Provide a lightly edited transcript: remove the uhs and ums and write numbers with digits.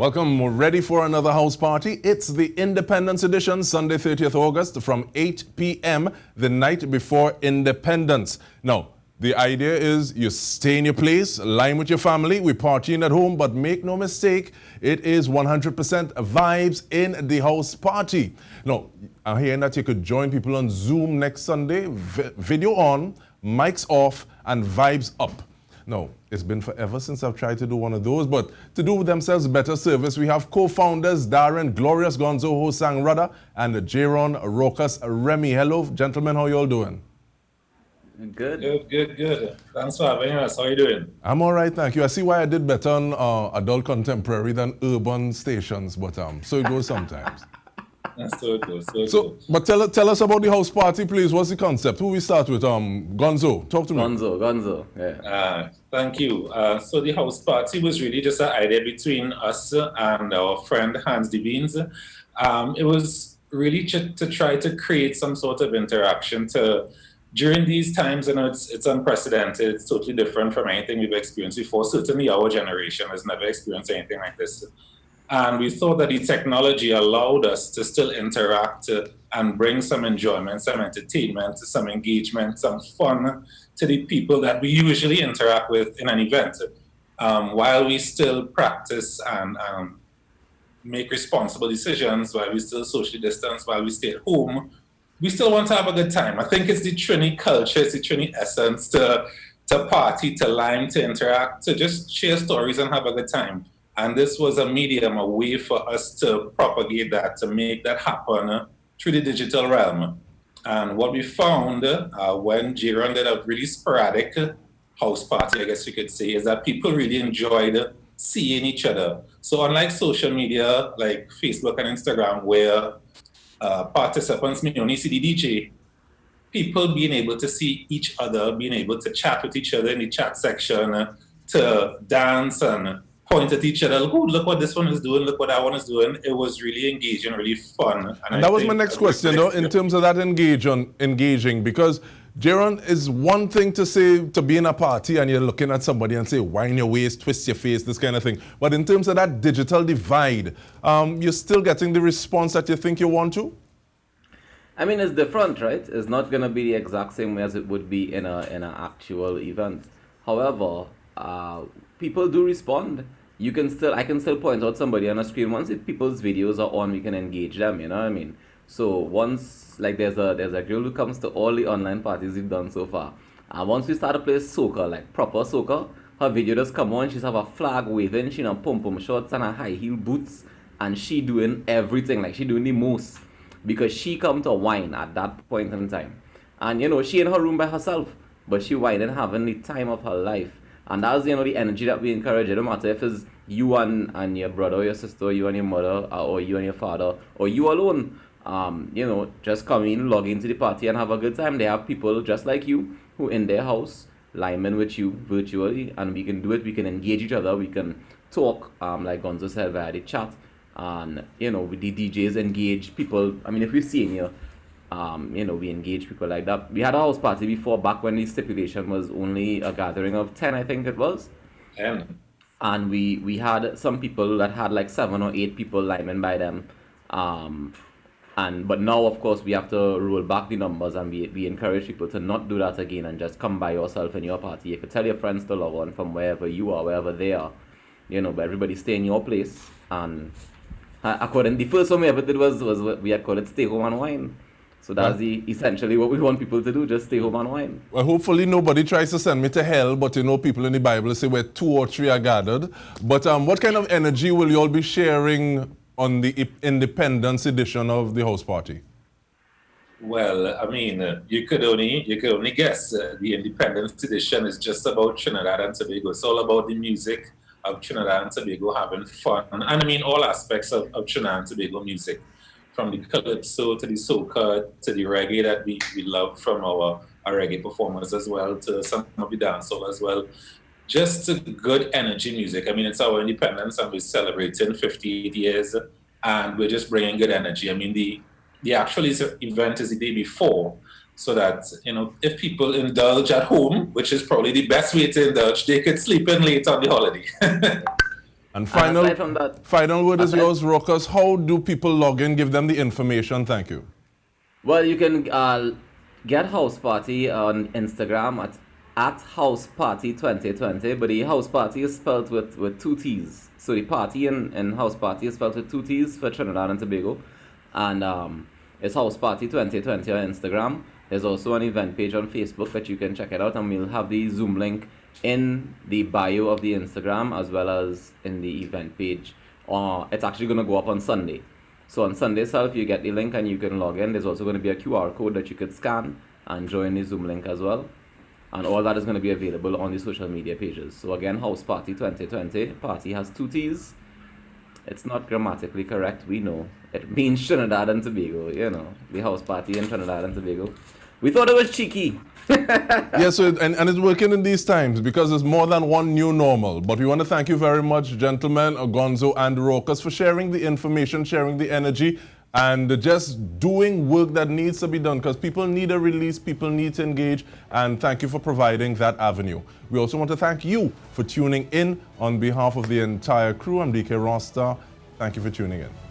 Welcome, we're ready for another house party. It's the Independence Edition, Sunday 30th August from 8 p.m. the night before Independence. Now, the idea is you stay in your place, line with your family, we're partying at home, but make no mistake, it is 100% vibes in the house party. Now, I'm hearing that you could join people on Zoom next Sunday, video on, mics off, and vibes up. No, it's been forever since I've tried to do one of those, but to do themselves better service, we have co-founders Darren, Glorious Gonzo, Hosang Rudder, and Jayron, Rawkus, Remy. Hello, gentlemen, how you all doing? Good. Good. Thanks for having us. How are you doing? I'm all right, thank you. I see why I did better on adult contemporary than urban stations, but so it goes sometimes. So it goes. But tell us about the house party, please. What's the concept? Who we start with? Gonzo, talk to me. Gonzo. Yeah. Thank you. So the house party was really just an idea between us and our friend Hans Devines. It was really to try to create some sort of interaction during these times. I know it's unprecedented. It's totally different from anything we've experienced before. Certainly our generation has never experienced anything like this. And we thought that the technology allowed us to still interact and bring some enjoyment, some entertainment, some engagement, some fun to the people that we usually interact with in an event, while we still practice and make responsible decisions, while we still socially distance, while we stay at home. We still want to have a good time. I think it's the Trini culture, it's the Trini essence to party, to line, to interact, to just share stories and have a good time. And this was a medium, a way for us to propagate that, to make that happen through the digital realm. And what we found when Jayron did a really sporadic house party, I guess you could say, is that people really enjoyed seeing each other. So unlike social media, like Facebook and Instagram, where participants may only see the DJ, people being able to see each other, being able to chat with each other in the chat section, to dance and point at each other, look what this one is doing, look what that one is doing. It was really engaging, really fun. And that was my next question, though, in terms of that engaging, because Jayron, is one thing to say, to be in a party and you're looking at somebody and say, wind your waist, twist your face, this kind of thing. But in terms of that digital divide, you're still getting the response that you think you want to? I mean, it's different, right? It's not going to be the exact same way as it would be in an actual event. However, people do respond. I can still point out somebody on a screen. Once people's videos are on, we can engage them, you know what I mean? So once, like there's a girl who comes to all the online parties we've done so far. And once we start to play soca, like proper soca, her video just come on, she's have a flag waving, she in pom-pom shorts and a high heel boots, and she doing everything, like she doing the most. Because she come to wine at that point in time. And you know, she in her room by herself, but she whining, having the time of her life. And that's, you know, the energy that we encourage. It don't matter if it's you and your brother or your sister, you and your mother, or you and your father, or you alone. You know, just come in, log into the party and have a good time. They have people just like you who in their house, linemen with you virtually, and we can do it. We can engage each other. We can talk, like Gonzo said, via the chat. And, you know, with the DJs engage people. I mean, if we're seeing you, you know, we engage people like that. We had a house party before, back when the stipulation was only a gathering of 10, I think it was. 10. And we had some people that had like 7 or 8 people linemen by them. But now, of course, we have to roll back the numbers, and we encourage people to not do that again and just come by yourself in your party. You could tell your friends to log on from wherever you are, wherever they are, you know, but everybody stay in your place. And according, the first one we ever did was we had called it Stay Home and Wine. So that's essentially what we want people to do, just stay home and wine. Well, hopefully nobody tries to send me to hell, but you know, people in the Bible say where 2 or 3 are gathered. But what kind of energy will you all be sharing on the Independence edition of the house party? Well, I mean, you could only guess. The Independence edition is just about Trinidad and Tobago. It's all about the music of Trinidad and Tobago, having fun. And I mean, all aspects of Trinidad and Tobago music. From the calypso to the soca to the reggae that we love from our reggae performers as well, to some of the dancehall as well. Just good energy music. I mean, it's our independence and we're celebrating 58 years and we're just bringing good energy. I mean, the actual event is the day before, so that, you know, if people indulge at home, which is probably the best way to indulge, they could sleep in late on the holiday. And aside from that, final word is yours, Rawkus. How do people log in? Give them the information. Thank you. well, you can get House Party on Instagram at House Party 2020, but the House Party is spelled with two T's. So the party in House Party is spelled with two T's for Trinidad and Tobago. And it's House Party 2020 on Instagram. There's also an event page on Facebook that you can check it out, and we'll have the Zoom link in the bio of the Instagram as well as in the event page. It's actually going to go up on Sunday. So on Sunday itself, you get the link and you can log in. There's also going to be a QR code that you could scan and join the Zoom link as well. And all that is going to be available on the social media pages. So again, House Party 2020. Party has two T's. It's not grammatically correct, we know. It means Trinidad and Tobago, you know. The House Party in Trinidad and Tobago. We thought it was cheeky. Yes, and it's working in these times because there's more than one new normal. But we want to thank you very much, gentlemen, Gonzo and Rawkus, for sharing the information, sharing the energy, and just doing work that needs to be done because people need a release, people need to engage, and thank you for providing that avenue. We also want to thank you for tuning in on behalf of the entire crew. I'm DK Rosta. Thank you for tuning in.